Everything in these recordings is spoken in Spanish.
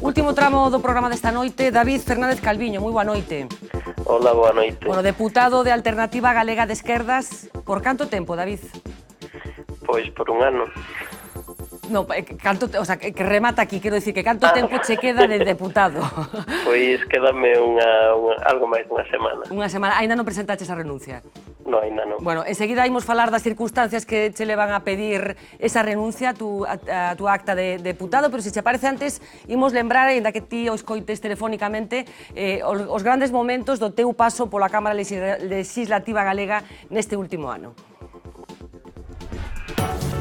Último tramo do programa desta noite, David Fernández Calviño, moi boa noite. Hola, boa noite. Bueno, deputado de Alternativa Galega de Esquerdas, por canto tempo, David? Pois por un ano. No, canto, o sea, que remata aquí, quero dicir que canto tempo che queda de deputado? Pois quédame algo máis dunha semana. Unha semana, aínda non presentaches a renuncia? No, aínda non. Bueno, enseguida imos falar das circunstancias que che levan a pedir esa renuncia, a túa acta de deputado, pero se che parece antes, imos lembrar, ainda que ti o escoites telefónicamente, os grandes momentos do teu paso pola Cámara Legislativa Galega neste último ano.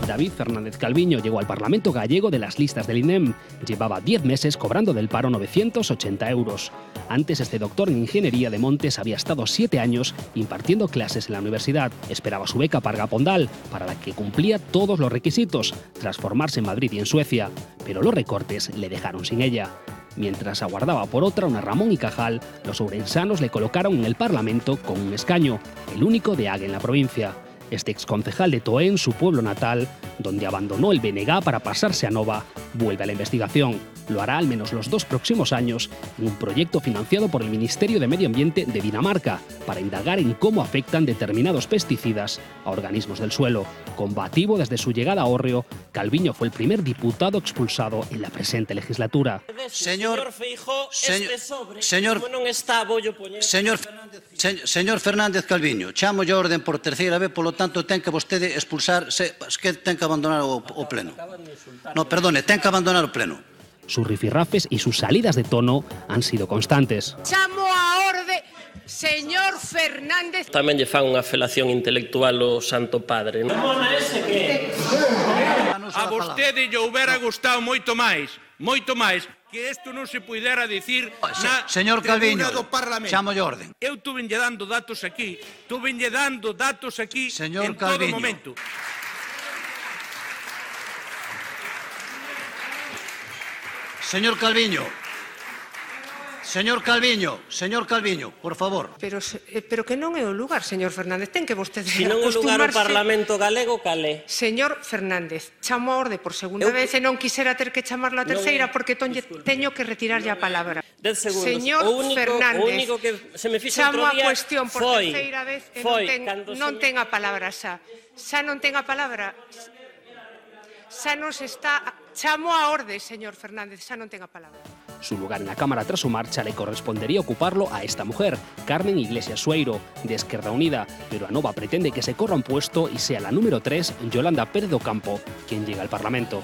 David Fernández Calviño llegó al Parlamento gallego de las listas del INEM. Llevaba 10 meses cobrando del paro 980 euros. Antes, este doctor en Ingeniería de Montes había estado 7 años impartiendo clases en la universidad. Esperaba su beca Parga Pondal, para la que cumplía todos los requisitos, tras formarse en Madrid y en Suecia. Pero los recortes le dejaron sin ella. Mientras aguardaba por otra una Ramón y Cajal, los ourensanos le colocaron en el Parlamento con un escaño, el único de Hague en la provincia. Este exconcejal de Toén, su pueblo natal, donde abandonó el BNG para pasarse a Nova, vuelve a la investigación. Lo hará al menos los 2 próximos años en un proyecto financiado por el Ministerio de Medio Ambiente de Dinamarca para indagar en cómo afectan determinados pesticidas a organismos del suelo. Combativo desde su llegada a Hórreo, Calviño fue el primer diputado expulsado en la presente legislatura. Señor Fernández Calviño, chamo de orden por terceira vez, polo tanto ten que vostede expulsar, que ten que abandonar o pleno. No, perdone, ten que abandonar o pleno. Sus rifirrafes y sus salidas de tono han sido constantes. Chamo a orde, señor Fernández. Tamén lle fan unha felación intelectual ao Santo Padre, non? A vostede lle houbera gustado moito máis, que isto non se puidera dicir na Señor Calviño, chamo de orden. Eu tuvenlle dando datos aquí, Señor en todo Calviño. momento. Señor Calviño, por favor. Pero que non é o lugar, señor Fernández. Ten que vostede Se non é o lugar o acostumarse. Parlamento galego, calé. Señor Fernández, chamo a orde por segunda vez e non quixera ter que chamarlo a terceira porque teño que retirarlle a palabra. 10 segundos. Señor Fernández, O único que se me fixo chamo outro a día cuestión por terceira vez e non ten a palabra xa. Xa non ten a palabra. Xa nos está... Chamo a orde, señor Fernández, xa non ten a palabra. Su lugar en la Cámara tras su marcha le correspondería ocuparlo a esta mujer, Carmen Iglesias Sueiro, de Esquerda Unida, pero Anova pretende que se corra un puesto y sea la número 3, Yolanda Pérez do Campo, quien llega al Parlamento.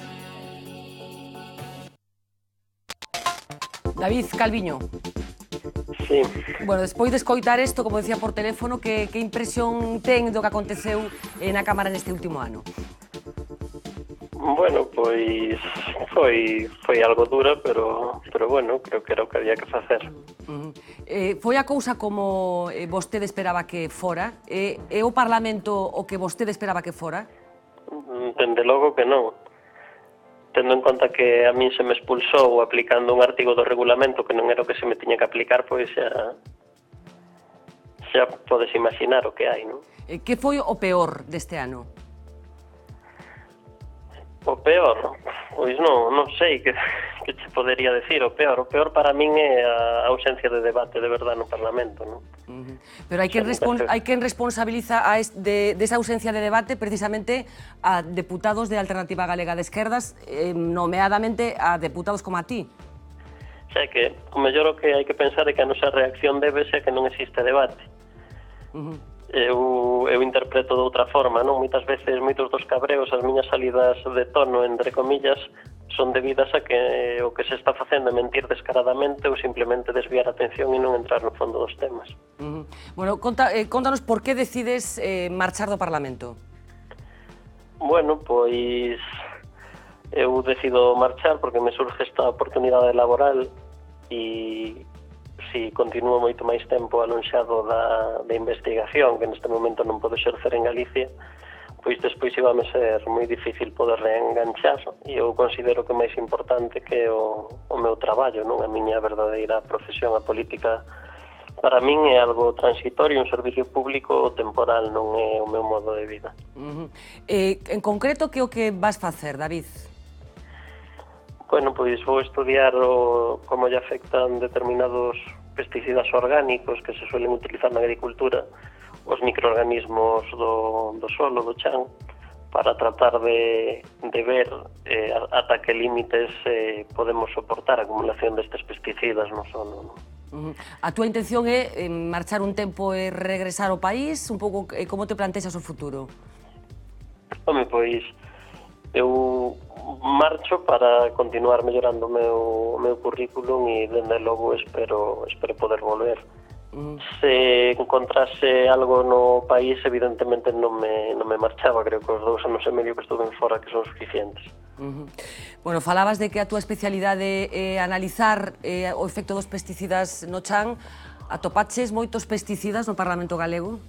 David Calviño. Sí. Bueno, despois de escoitar isto, como decía por teléfono, que impresión ten do que aconteceu na Cámara neste último ano? Bueno, pois foi algo dura, pero bueno, creo que era o que había que facer. Foi a cousa como vostede esperaba que fora? É o Parlamento o que vostede esperaba que fora? Dende logo que non. Tendo en conta que a min se me expulsou aplicando un artigo do regulamento que non era o que se me tiña que aplicar, pois xa podes imaginar o que hai, non? Que foi o peor deste ano? O peor? Pois non sei que te podería decir. O peor para min é a ausencia de debate de verdade no Parlamento, non? Pero hai quen responsabiliza desa ausencia de debate precisamente a deputados de Alternativa Galega de Esquerdas, nomeadamente a deputados como a ti. Xa que o mellor o que hai que pensar é que a nosa reacción debe ser que non existe debate. Eu interpreto de outra forma, non? Moitas veces, moitos dos cabreos, as miñas salidas de tono, entre comillas, son debidas a que o que se está facendo é mentir descaradamente ou simplemente desviar a atención e non entrar no fondo dos temas. Bueno, contanos por que decides marchar do Parlamento. Bueno, pois eu decido marchar porque me surge esta oportunidade laboral e si continuo moito máis tempo alonxado da investigación, que neste momento non podo exercer en Galicia, pois despois íbame ser moi difícil poder reenganchar, e eu considero que o máis importante que o meu traballo, non? A miña verdadeira profesión, a política, para min é algo transitorio, un servicio público temporal, non é o meu modo de vida. En concreto, que é o que vas facer, David? Bueno, pois vou estudiar como lle afectan determinados pesticidas orgánicos que se suelen utilizar na agricultura, os microorganismos do solo, do chan, para tratar de ver ata que límites podemos soportar a acumulación destes pesticidas no solo. A túa intención é marchar un tempo e regresar ao país? Un pouco como te plantexas o futuro? Home, pois eu marcho para continuar mellorando o meu currículum e, dende logo, espero poder volver. Se encontrase algo no país, evidentemente non me marchaba. Creo que os 2 anos e medio que estuve fora que son suficientes. Bueno, falabas de que a túa especialidade é analizar o efecto dos pesticidas no chan. Atopaches moitos pesticidas no Parlamento galego?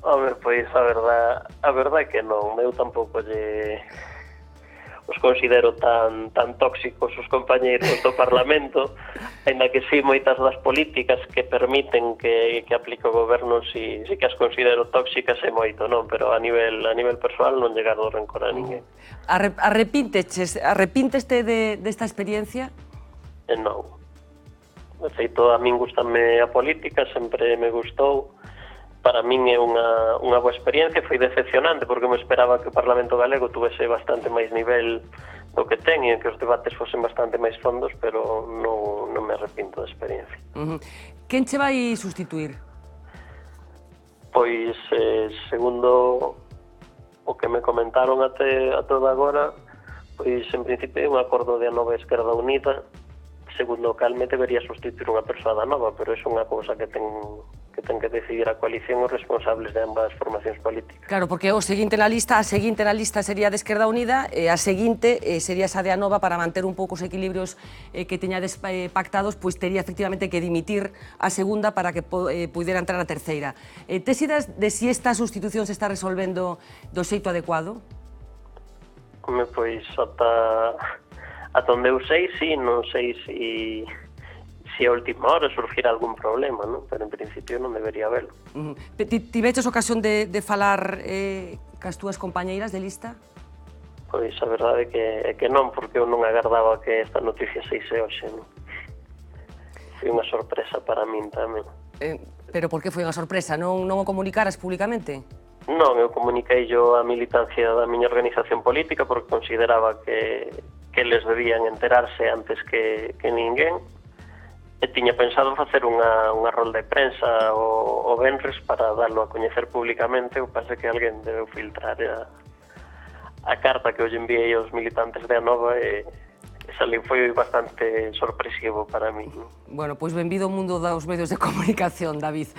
Home, pois a verdade é que non. Eu tampouco os considero tan tóxicos os compañeiros do Parlamento, ainda que sí, moitas das políticas que permiten que aplique o goberno sí que as considero tóxicas e moito, non? Pero a nivel persoal non llegar do rencor a ninguén. Arrepínteste desta experiencia? Non. De feito, a min gustame a política, sempre me gustou. Para min é unha boa experiencia. Foi decepcionante porque me esperaba que o Parlamento galego tuvese bastante máis nivel do que ten e que os debates fosen bastante máis fondos, pero non me arrepinto da experiencia. Quen che vai sustituir? Pois, segundo o que me comentaron até toda agora, pois en principio é un acordo de Anova e Esquerda Unida, segundo o cal me debería sustituir unha persoa da Nova, pero é unha cousa que ten que decidir a coalición os responsables de ambas formacións políticas. Claro, porque a seguinte na lista sería de Esquerda Unida e a seguinte sería esa de Anova. Para manter un pouco os equilibrios que teñades pactados, pois tería efectivamente que dimitir a segunda para que puidera entrar a terceira. Tes ideas de si esta sustitución se está resolvendo do xeito adecuado? Pois ata onde eu sei, sí, non sei se a última hora surgirá algún problema, non? Pero en principio non debería haberlo. Tiveches ocasión de falar cas túas compañeiras de lista? Pois a verdade é que non, porque eu non agardaba que esta noticia se ise hoxe, non? Foi unha sorpresa para min tamén. Pero por que foi unha sorpresa? Non o comunicaras públicamente? Non, eu comuniquei a militancia da miña organización política porque consideraba que eles debían enterarse antes que ninguén. E tiña pensado facer unha rolda de prensa o venres para darlo a coñecer públicamente. O pase que alguén debeu filtrar a carta que hoxe enviei aos militantes de Anova e salí, foi bastante sorpresivo para mí. Bueno, pois benvido ao mundo dos medios de comunicación, David.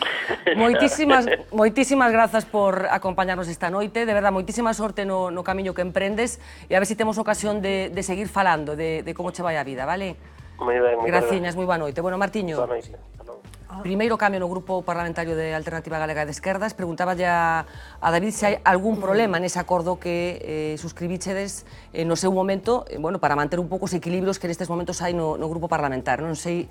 Moitísimas grazas por acompañarnos esta noite. De verdade, moitísima sorte no camiño que emprendes e a ver se temos ocasión de seguir falando de como che vai a vida, vale? Moi ben, graciñas, moi boa noite. Bueno, Martiño, boa noite. Primeiro cambio no grupo parlamentario de Alternativa Galega de Esquerdas. Preguntáballe a David se hai algún problema nese acordo que suscribíchedes no seu momento, para manter un pouco os equilibrios que nestes momentos hai no grupo parlamentario. Non sei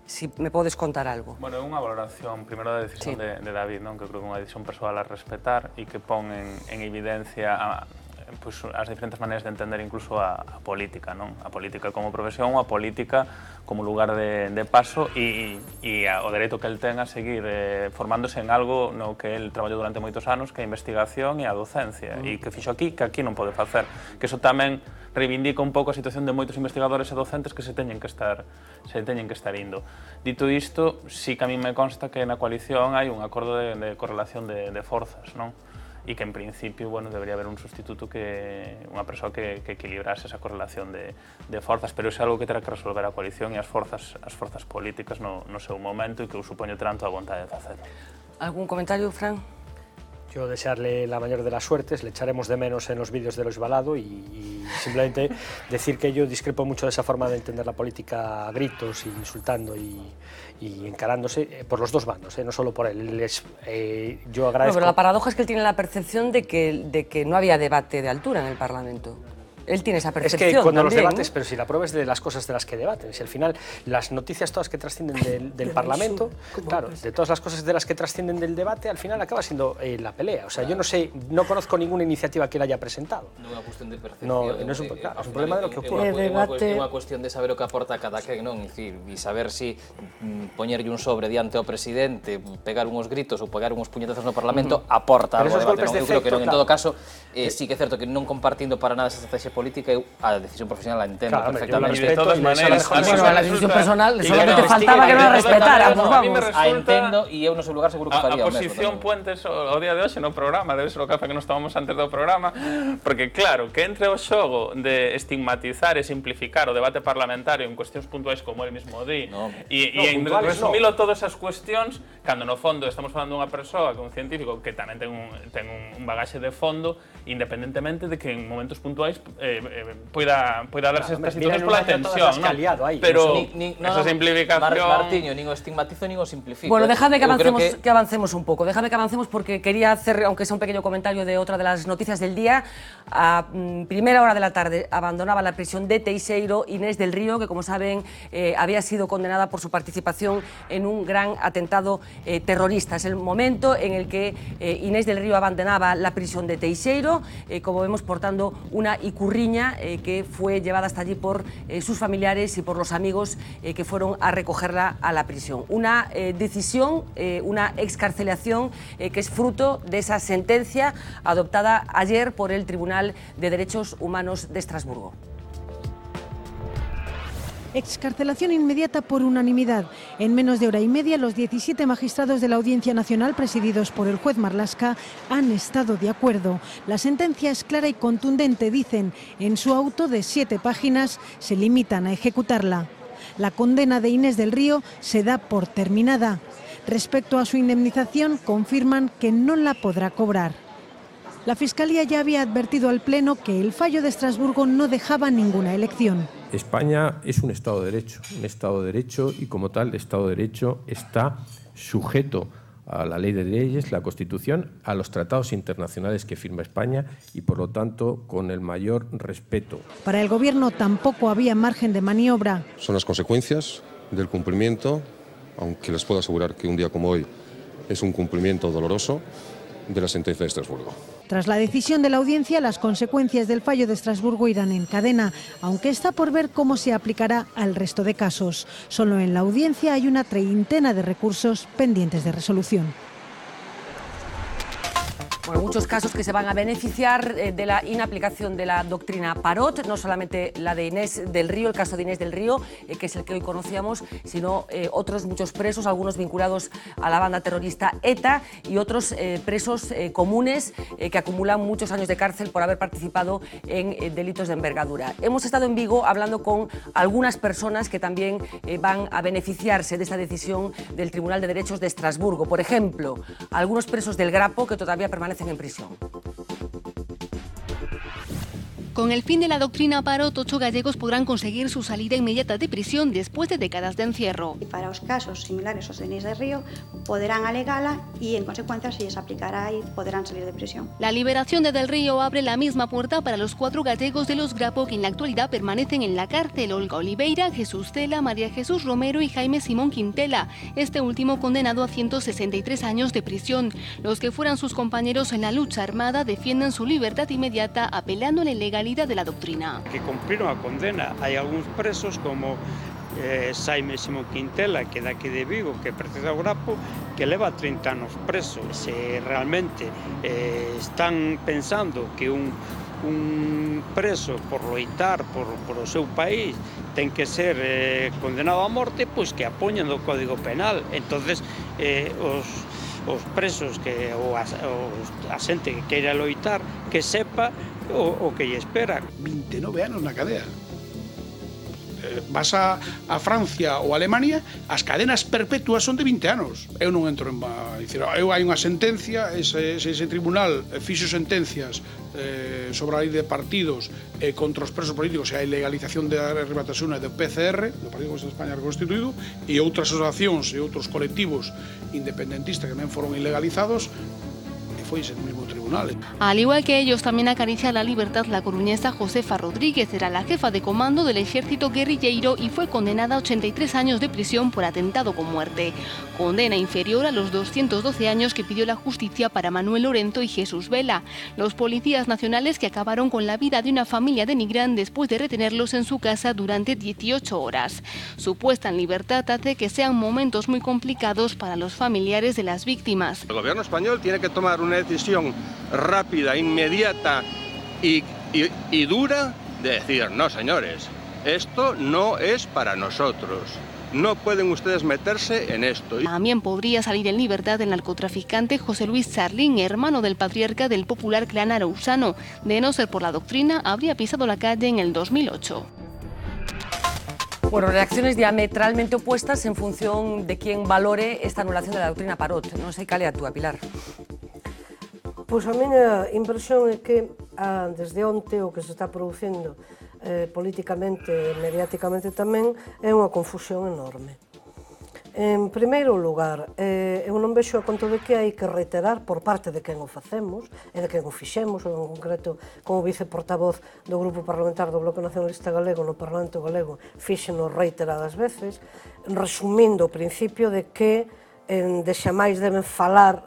se me podes contar algo. Bueno, é unha valoración, primeiro, da decisión de David, que creo que é unha decisión persoal a respetar e que pon en evidencia as diferentes maneiras de entender incluso a política, non? A política como profesión, a política como lugar de paso e o dereito que el ten a seguir formándose en algo no que el traballou durante moitos anos, que é a investigación e a docencia, e que fixo aquí, que aquí non pode facer. Que iso tamén reivindica un pouco a situación de moitos investigadores e docentes que se teñen que estar indo. Dito isto, sí que a mí me consta que na coalición hai un acordo de correlación de forzas, non? E que en principio, debería haber un sustituto, unha persoa que equilibrase esa correlación de forzas, pero é algo que terá que resolver a coalición e as forzas políticas no seu momento e que eu supoño tanto a vontade de facer. Algún comentario, Fran? Yo desearle la mayor de las suertes, le echaremos de menos en los vídeos de Lois Balado y simplemente decir que yo discrepo mucho de esa forma de entender la política a gritos, insultando y encarándose por los dos bandos, no solo por él. Yo agradezco... Pero la paradoja es que él tiene la percepción de que no había debate de altura en el Parlamento. Él tiene esa percepción. Es que cuando también, los debates, pero si la prueba es de las cosas de las que debaten, si al final las noticias todas que trascienden del Parlamento, claro, de todas las cosas de las que trascienden del debate, al final acaba siendo la pelea. O sea, yo no sé, no conozco ninguna iniciativa que él haya presentado. Non é unha cuestión de percepción. No é un problema de lo que ocurre. É unha cuestión de saber o que aporta cada quen, non? E saber si poñerlle un sobre diante ao presidente, pegar uns gritos ou pegar uns puñetazos no Parlamento aporta algo ao debate. Eu creo que non, en todo caso, sí que é certo que non compartindo para nada esa estrategia política, eu a decisión profesional la entendo perfectamente. De todas maneiras, la decisión personal solamente faltaba que non la respetara, pues vamos. A entendo e eu no seu lugar seguro que faría o mesmo. A posición Puentes ao día de hoxe no programa, debe ser o café que nos tomamos antes do programa, porque claro, que entre o xogo de estigmatizar e simplificar o debate parlamentario en cuestións puntuais como el mismo di, e en resumilo todas esas cuestións, cando no fondo estamos falando dunha persoa, que un científico que tamén ten un bagaxe de fondo, independentemente de que en momentos puntuais poida darse estas situacións pola tensión, pero esa simplificación... Martiño, nin o estigmatizo nin o simplifico. Bueno, déjame que avancemos un pouco, porque quería hacer, aunque sea un pequeño comentario de otra de las noticias del día. A primera hora de la tarde abandonaba la prisión de Teixeiro Inés del Río, que como saben había sido condenada por su participación en un gran atentado terrorista. Es el momento en el que Inés del Río abandonaba la prisión de Teixeiro, como vemos portando una icurriña que fue llevada hasta allí por sus familiares y por los amigos que fueron a recogerla a la prisión. Una decisión, una excarcelación que es fruto de esa sentencia adoptada ayer por el Tribunal de Derechos Humanos de Estrasburgo. Excarcelación inmediata por unanimidad. En menos de hora y media, los 17 magistrados de la Audiencia Nacional, presididos por el juez Marlaska, han estado de acuerdo. La sentencia es clara y contundente, dicen. En su auto de 7 páginas se limitan a ejecutarla. La condena de Inés del Río se da por terminada. Respecto a su indemnización, confirman que no la podrá cobrar. La Fiscalía ya había advertido al Pleno que el fallo de Estrasburgo no dejaba ninguna elección. España es un Estado de Derecho y como tal, el Estado de Derecho está sujeto a la ley de leyes, la Constitución, a los tratados internacionales que firma España y, por lo tanto, con el mayor respeto. Para el Gobierno tampoco había margen de maniobra. Son las consecuencias del cumplimiento, aunque les puedo asegurar que un día como hoy es un cumplimiento doloroso, de la sentencia de Estrasburgo. Tras la decisión de la audiencia, las consecuencias del fallo de Estrasburgo irán en cadena, aunque está por ver cómo se aplicará al resto de casos. Solo en la audiencia hay una treintena de recursos pendientes de resolución. Bueno, muchos casos que se van a beneficiar de la inaplicación de la doctrina Parot, no solamente la de Inés del Río, el caso de Inés del Río, que es el que hoy conocíamos, sino otros muchos presos, algunos vinculados a la banda terrorista ETA y otros presos comunes que acumulan muchos años de cárcel por haber participado en delitos de envergadura. Hemos estado en Vigo hablando con algunas personas que también van a beneficiarse de esta decisión del Tribunal de Derechos de Estrasburgo. Por ejemplo, algunos presos del Grapo que todavía permanecen en prisión. Con el fin de la doctrina Parot, 8 gallegos podrán conseguir su salida inmediata de prisión después de décadas de encierro. Y para os casos similares aos de Inés del Río, poderán alegala y, en consecuencia, se les aplicará y podrán salir de prisión. La liberación de Del Río abre la misma puerta para los 4 gallegos de los Grapo que en la actualidad permanecen en la cárcel: Olga Oliveira, Jesús Tela, María Jesús Romero y Jaime Simón Quintela, este último condenado a 163 años de prisión. Los que fueran sus compañeros en la lucha armada defienden su libertad inmediata apelando a la ilegalidad de la doctrina. Que cumpriron a condena. Hai algúns presos como Jaime Simón Quintela, que daqui de Vigo, que pertence ao Grapo, que leva 30 anos preso. Se realmente están pensando que un preso por loitar por o seu país ten que ser condenado a morte, pois que apoñan do Código Penal. Entonces os presos ou a xente que queira loitar, que sepa o que lle espera. 29 anos na cadea. Vas a Francia ou a Alemania, as cadenas perpetuas son de 20 anos. Eu non entro en... hai unha sentencia, ese tribunal fixo sentencias sobre a lei de partidos contra os presos políticos e a ilegalización da arrebatación do PCR, do Partido Comunista de España reconstituído, e outras asociacións e outros colectivos independentistas que tamén foron ilegalizados, e foi ese mismo tribunal. Al igual que ellos, también acaricia la libertad la coruñesa Josefa Rodríguez. Era la jefa de comando del ejército guerrilleiro y fue condenada a 83 años de prisión por atentado con muerte. Condena inferior a los 212 años que pidió la justicia para Manuel Lorenzo y Jesús Vela, los policías nacionales que acabaron con la vida de una familia de Nigrán después de retenerlos en su casa durante 18 horas. Su puesta en libertad hace que sean momentos muy complicados para los familiares de las víctimas. El gobierno español tiene que tomar una decisión rápida, inmediata y dura de decir, no señores, esto no es para nosotros. No pueden ustedes meterse en esto. También podría salir en libertad el narcotraficante José Luis Charlín, hermano del patriarca del popular clan arausano. De no ser por la doctrina, habría pisado la calle en el 2008. Bueno, reacciones diametralmente opuestas en función de quién valore esta anulación de la doctrina Parot. Non sei cal é a túa, Pilar. Pois a miña impresión é que desde onte o que se está producindo políticamente e mediáticamente tamén é unha confusión enorme. En primeiro lugar, eu non vexo a conto de que hai que reiterar por parte de quen o facemos e de quen o fixemos, en concreto como viceportavoz do Grupo Parlamentar do Bloque Nacionalista Galego no Parlamento Galego fíxeno reiteradas veces, resumindo o principio de que de xamais deben falar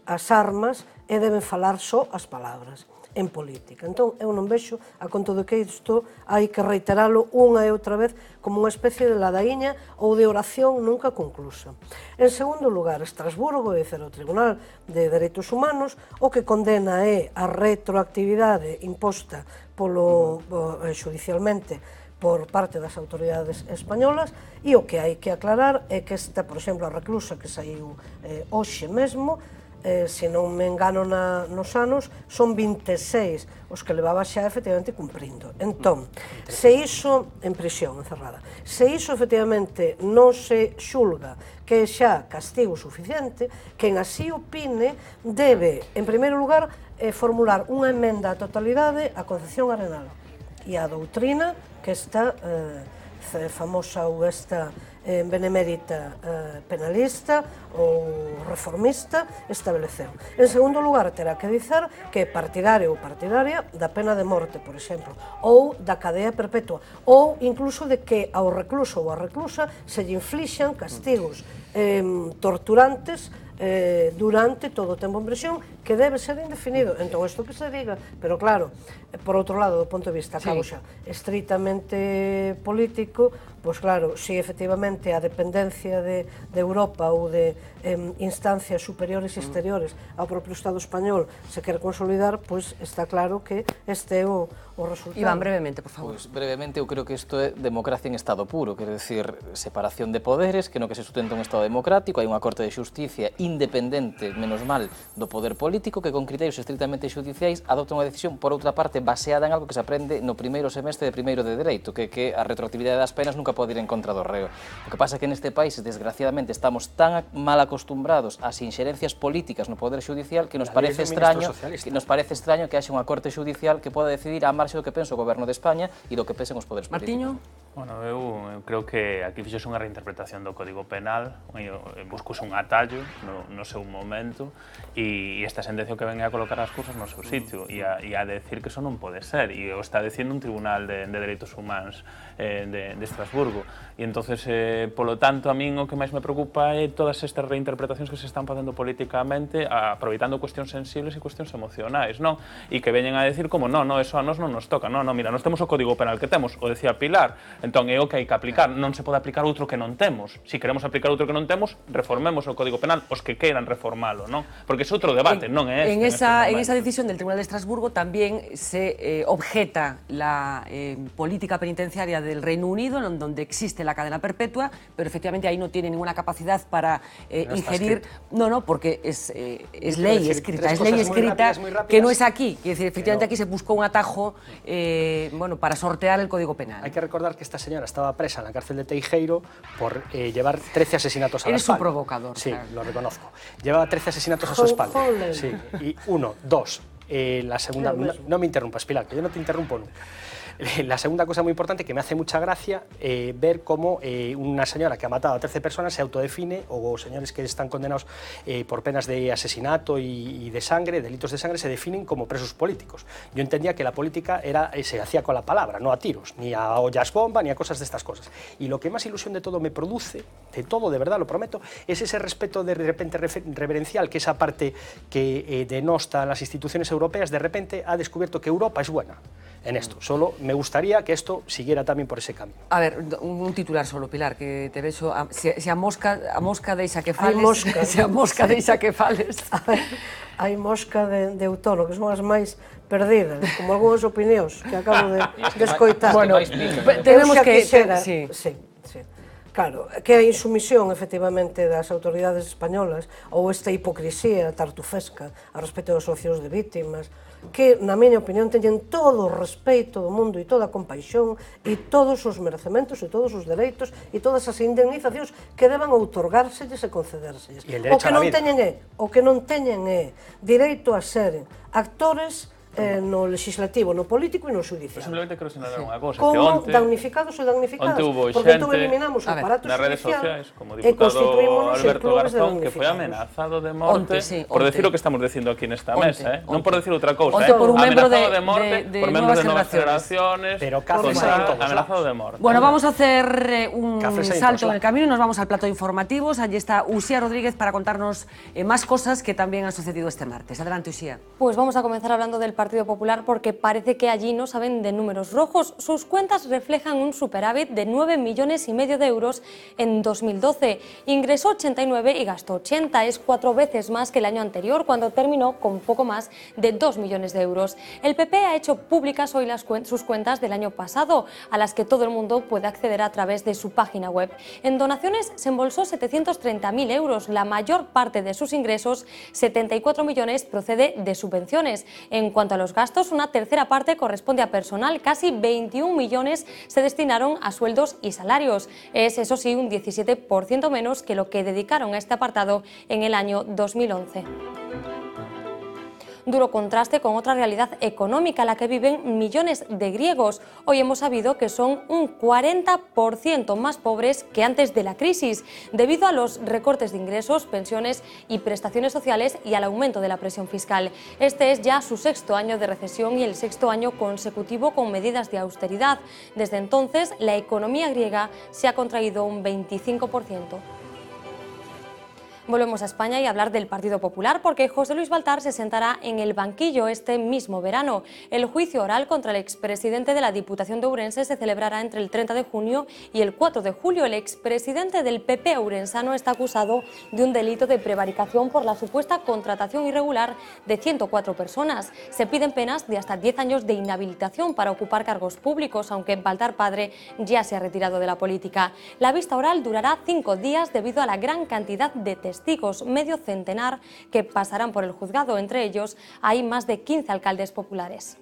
as armas e deben falar só as palabras en política. Entón, eu non vexo a conto de que isto hai que reiteralo unha e outra vez como unha especie de ladaíña ou de oración nunca conclusa. En segundo lugar, Estrasburgo, é dicir, o Tribunal de Dereitos Humanos, o que condena é a retroactividade imposta xudicialmente por parte das autoridades españolas e o que hai que aclarar é que esta, por exemplo, a reclusa que saiu hoxe mesmo, se non me engano nos anos, son 26 os que levaba xa efectivamente cumprindo. Entón, se iso, en prisión encerrada, se iso efectivamente non se xulga que é xa castigo suficiente, quen así opine debe, en primeiro lugar, formular unha emenda á totalidade á Concepción Arenal e á doutrina que esta famosa ou esta benemérita penalista ou reformista estableceu. En segundo lugar, terá que dizer que é partidario ou partidaria da pena de morte, por exemplo, ou da cadea perpetua, ou incluso de que ao recluso ou á reclusa se lle inflixan castigos torturantes durante todo o tempo en prisión, que debe ser indefinido. Entón, isto que se diga, pero claro, por outro lado, do ponto de vista, acabo xa, estritamente político, pois claro, se efectivamente a dependencia de Europa ou de instancias superiores e exteriores ao propio Estado español se quer consolidar, pois está claro que este é o resultado. Iván, brevemente, por favor. Pois brevemente, eu creo que isto é democracia en estado puro, quero decir, separación de poderes, que no que se sustenta un Estado democrático, hai unha Corte de Xusticia independente, menos mal, do poder político, que con criterios estrictamente xudiciais adopta unha decisión, por outra parte, baseada en algo que se aprende no primeiro semestre de primeiro de Dereito, que a retroactividade das penas nunca pode ir en contra do reo. O que pasa é que neste país, desgraciadamente, estamos tan mal acostumbrados ás inxerencias políticas no poder xudicial que nos parece extraño que haxe unha Corte Xudicial que poda decidir a marxe do que pensa o Goberno de España e do que pensen os poderes políticos. Martiño? Bueno, eu creo que aquí fixose unha reinterpretación do Código Penal, buscose un atallo no seu momento e esta sentencia que ven a colocar as cousas no seu sitio e a decir que eso non pode ser, e o está dicindo un Tribunal de Dereitos Humanos de Estrasburgo. E entonces, polo tanto, a min o que máis me preocupa é todas estas reinterpretacións que se están facendo políticamente, aproveitando cuestións sensibles e cuestións emocionais, non? E que veñen a decir como, non, eso a nos non nos toca, non, mira, nos temos o Código Penal que temos, o decía Pilar, entón é o que hai que aplicar, non se pode aplicar outro que non temos. Se queremos aplicar outro que non temos, reformemos o Código Penal, os que queiran reformalo, non? Porque é outro debate, non é este. En esa decisión del Tribunal de Estrasburgo también se objeta la política penitenciaria del Reino Unido, donde existe la cadena perpetua, pero efectivamente ahí no tiene ninguna capacidad para ingerir... No, porque es ley escrita, que no es aquí. Es decir, efectivamente aquí se buscó un atajo para sortear el Código Penal. Hay que recordar que esta señora estaba presa en la cárcel de Teijeiro por llevar 13 asesinatos a la espalda. Eres un provocador. Sí, lo reconozco. Llevaba 13 asesinatos a su espalda. Sí. Y 1, 2, la segunda... No me interrumpas, Pilar, que yo no te interrumpo nunca. La segunda cosa muy importante, que me hace mucha gracia, ver cómo una señora que ha matado a 13 personas se autodefine, o señores que están condenados por penas de asesinato y de sangre, delitos de sangre, se definen como presos políticos. Yo entendía que la política se hacía con la palabra, no a tiros, ni a ollas bomba, ni a cosas de estas cosas. Y lo que más ilusión de todo me produce, de todo, de verdad, lo prometo, es ese respeto de repente reverencial, que esa parte que denosta a las instituciones europeas, de repente ha descubierto que Europa es buena en esto. Solo me gustaría que esto siguiera también por ese camino. A ver, un titular solo, Pilar, que te vexo, se a mosca deixa que fales, se a mosca deixa que fales. Hai mosca de outono, que son as máis perdidas, como algunhas opinións que acabo de escoitar. Bueno, tenemos que... Sí. Claro, que a insumisión, efectivamente, das autoridades españolas ou esta hipocrisía tartufesca a respecto das asociacións de vítimas, que, na miña opinión, teñen todo o respeito do mundo e toda a compaixón e todos os merecementos e todos os dereitos e todas as indemnizacións que deban outorgárselles e concedérselles. O que non teñen é direito a ser actores no legislativo, no político e no judicial. Simplemente quero sinalar unha cosa, que como damnificados e damnificadas, porque entón eliminamos o aparato judicial e constituímonos en clubes de damnificados. Que foi amenazado de morte por decir o que estamos dicindo aquí nesta mesa, non por decir outra cousa, por un membro amenazado de morte por membros de novas generaciones, amenazado de morte. Bueno, vamos a hacer un salto en el camino y nos vamos al plato de informativos. Allí está Uxía Rodríguez para contarnos más cosas que también han sucedido este martes. Adelante, Uxía. Pues vamos a comenzar hablando del Partido Popular, porque parece que allí no saben de números rojos. Sus cuentas reflejan un superávit de 9,5 millones de euros en 2012. Ingresó 89 y gastó 80. Es 4 veces más que el año anterior, cuando terminó con poco más de 2 millones de euros. El PP ha hecho públicas hoy sus cuentas del año pasado, a las que todo el mundo puede acceder a través de su página web. En donaciones se embolsó 730.000 euros. La mayor parte de sus ingresos, 74 millones, procede de subvenciones. En cuanto a los gastos, una tercera parte corresponde a personal. Casi 21 millones se destinaron a sueldos y salarios. Es, eso sí, un 17% menos que lo que dedicaron a este apartado en el año 2011. Duro contraste con otra realidad económica, la que viven millones de griegos. Hoy hemos sabido que son un 40% más pobres que antes de la crisis, debido a los recortes de ingresos, pensiones y prestaciones sociales y al aumento de la presión fiscal. Este es ya su 6º año de recesión y el 6º año consecutivo con medidas de austeridad. Desde entonces, la economía griega se ha contraído un 25%. Volvemos a España y a hablar del Partido Popular, porque José Luis Baltar se sentará en el banquillo este mismo verano. El juicio oral contra el expresidente de la Diputación de Ourense se celebrará entre el 30 de junio y el 4 de julio. El expresidente del PP ourensano está acusado de un delito de prevaricación por la supuesta contratación irregular de 104 personas. Se piden penas de hasta 10 años de inhabilitación para ocupar cargos públicos, aunque Baltar padre ya se ha retirado de la política. La vista oral durará 5 días debido a la gran cantidad de testigos, medio centenar, que pasarán por el juzgado. Entre ellos hay más de 15 alcaldes populares.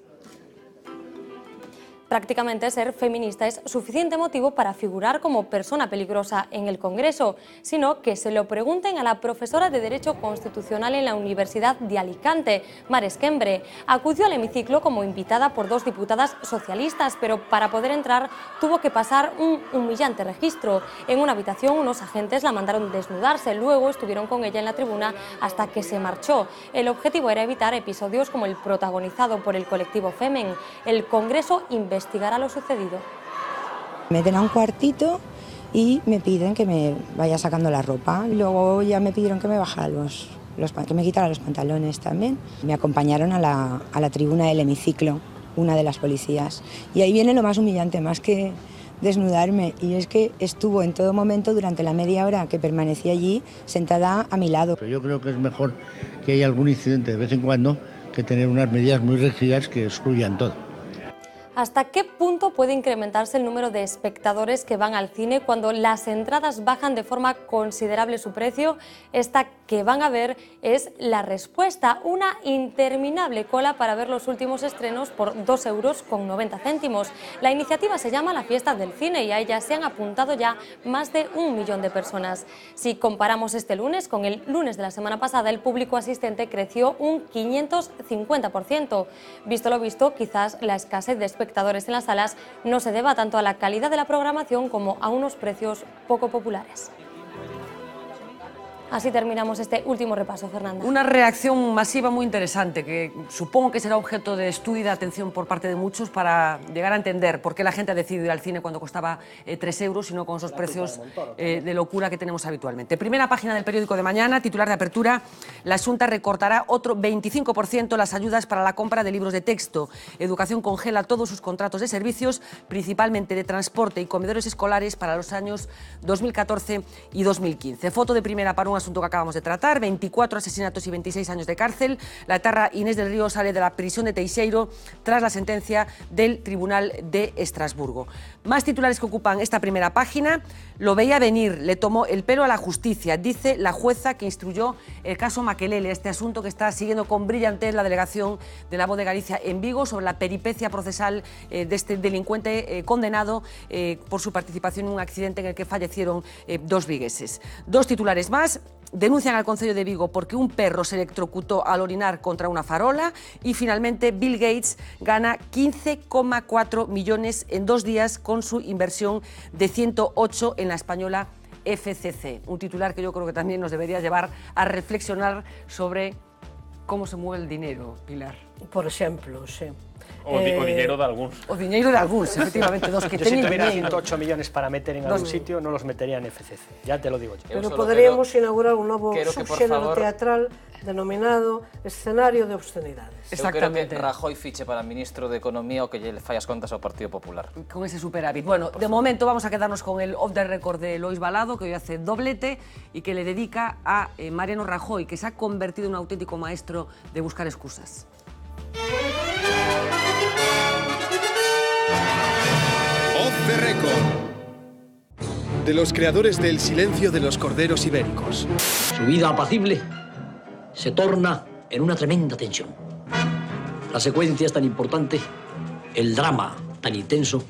Prácticamente ser feminista es suficiente motivo para figurar como persona peligrosa en el Congreso, sino que se lo pregunten a la profesora de Derecho Constitucional en la Universidad de Alicante, Mar Esquembre. Acudió al hemiciclo como invitada por 2 diputadas socialistas, pero para poder entrar tuvo que pasar un humillante registro. En una habitación unos agentes la mandaron desnudarse, luego estuvieron con ella en la tribuna hasta que se marchó. El objetivo era evitar episodios como el protagonizado por el colectivo Femen. El Congreso investigará lo sucedido. Me meten a un cuartito y me piden que me vaya sacando la ropa. Luego ya me pidieron que me bajara que me quitara los pantalones también. Me acompañaron a la tribuna del hemiciclo, una de las policías. Y ahí viene lo más humillante, más que desnudarme, y es que estuvo en todo momento durante la media hora que permanecí allí sentada a mi lado. Yo creo que es mejor que haya algún incidente de vez en cuando que tener unas medidas muy rígidas que excluyan todo. ¿Hasta qué punto puede incrementarse el número de espectadores que van al cine cuando las entradas bajan de forma considerable su precio? Esta que van a ver es La Respuesta, una interminable cola para ver los últimos estrenos por 2,90 €. La iniciativa se llama La Fiesta del Cine y a ella se han apuntado ya más de 1 millón de personas. Si comparamos este lunes con el lunes de la semana pasada, el público asistente creció un 550%. Visto lo visto, quizás la escasez de espectadores en las salas no se deba tanto a la calidad de la programación como a unos precios poco populares. Así terminamos este último repaso, Fernanda. Una reacción masiva muy interesante que supongo que será objeto de estudio y de atención por parte de muchos para llegar a entender por qué la gente ha decidido ir al cine cuando costaba 3 euros y no con esos precios de locura que tenemos habitualmente. Primera página del periódico de mañana, titular de apertura: la Xunta recortará otro 25% las ayudas para la compra de libros de texto. Educación congela todos sus contratos de servicios, principalmente de transporte y comedores escolares para los años 2014 y 2015. Foto de primera para un asunto que acabamos de tratar: 24 asesinatos y 26 años de cárcel. La etarra Inés del Río sale de la prisión de Teixeiro tras la sentencia del Tribunal de Estrasburgo. Más titulares que ocupan esta primera página. Lo veía venir, le tomó el pelo a la justicia, dice la jueza que instruyó el caso Makelele, este asunto que está siguiendo con brillantez la delegación de La Voz de Galicia en Vigo sobre la peripecia procesal de este delincuente condenado por su participación en un accidente en el que fallecieron 2 vigueses. 2 titulares más. Denuncian al Concello de Vigo porque un perro se electrocutó al orinar contra una farola. Y finalmente, Bill Gates gana 15,4 millones en 2 días con su inversión de 108 en la española FCC. Un titular que yo creo que también nos debería llevar a reflexionar sobre cómo se mueve el dinero, Pilar. Por exemplo, sí. O dinero de algúns. O dinero de algúns, efectivamente, dos que yo teñen si tuviera dinero. 108 millones para meter en algún sitio, no los metería en FCC, ya te lo digo yo. Pero podríamos inaugurar un novo subxénero teatral denominado escenario de obscenidades. Exactamente. Eu creo que Rajoy fiche para ministro de Economía o que lle fai as contas ao Partido Popular. Con ese superávit. Bueno, de momento vamos a quedarnos con el off the record de Lois Balado, que hoy hace doblete y que le dedica a Mariano Rajoy, que se ha convertido en un auténtico maestro de buscar excusas. Off the record. De los creadores del Silencio de los Corderos Ibéricos. Su vida apacible se torna en una tremenda tensión. La secuencia es tan importante, el drama tan intenso,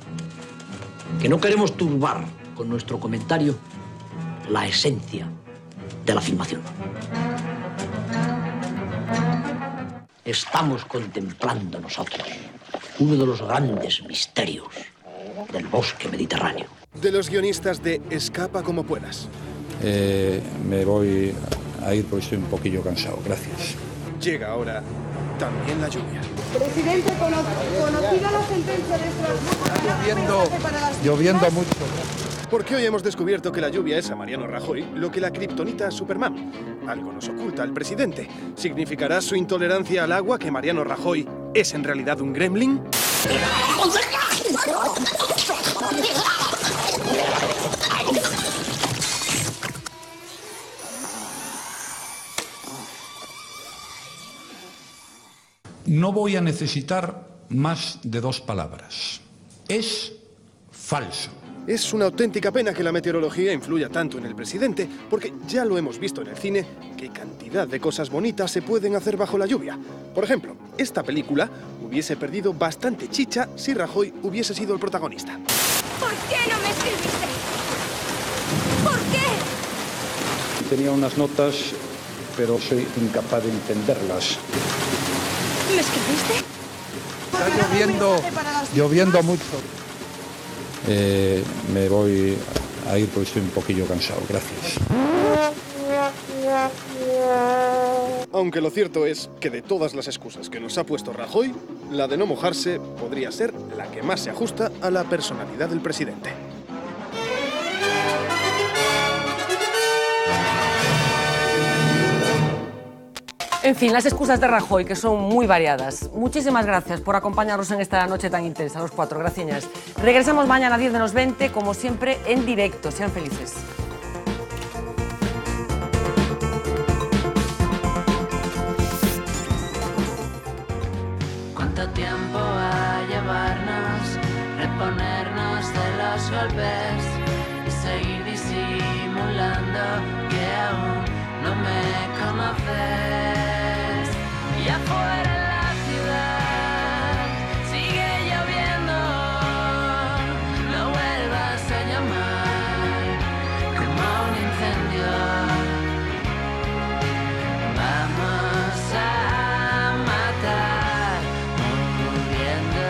que no queremos turbar con nuestro comentario la esencia de la filmación. Estamos contemplando nosotros uno de los grandes misterios del bosque mediterráneo. De los guionistas de Escapa como puedas. Me voy a ir porque estoy un poquillo cansado. Gracias. Llega ahora también la lluvia. Presidente, conocida la sentencia de Estrasburgo. Lloviendo mucho. Porque hoy hemos descubierto que la lluvia es a Mariano Rajoy lo que la kriptonita a Superman. Algo nos oculta al presidente. ¿Significará su intolerancia al agua que Mariano Rajoy es en realidad un gremlin? No voy a necesitar más de 2 palabras. Es falso. Es una auténtica pena que la meteorología influya tanto en el presidente, porque ya lo hemos visto en el cine, qué cantidad de cosas bonitas se pueden hacer bajo la lluvia. Por ejemplo, esta película hubiese perdido bastante chicha si Rajoy hubiese sido el protagonista. ¿Por qué no me escribiste? ¿Por qué? Tenía unas notas, pero soy incapaz de entenderlas. ¿Me escribiste? Está lloviendo mucho. Me voy a ir porque estoy un poquillo cansado. Gracias. Aunque lo cierto es que de todas las excusas que nos ha puesto Rajoy, la de no mojarse podría ser la que más se ajusta a la personalidad del presidente. En fin, las excusas de Rajoy, que son muy variadas. Muchísimas gracias por acompañarnos en esta noche tan intensa, los 4. Graciñas. Regresamos mañana a 10 menos 20, como siempre, en directo. Sean felices. ¿Cuánto tiempo va a llevarnos reponernos de los golpes y seguir disimulando que aún no me conoces. Y afuera en la ciudad sigue lloviendo, no vuelvas a llamar como un incendio. Vamos a matar muriendo.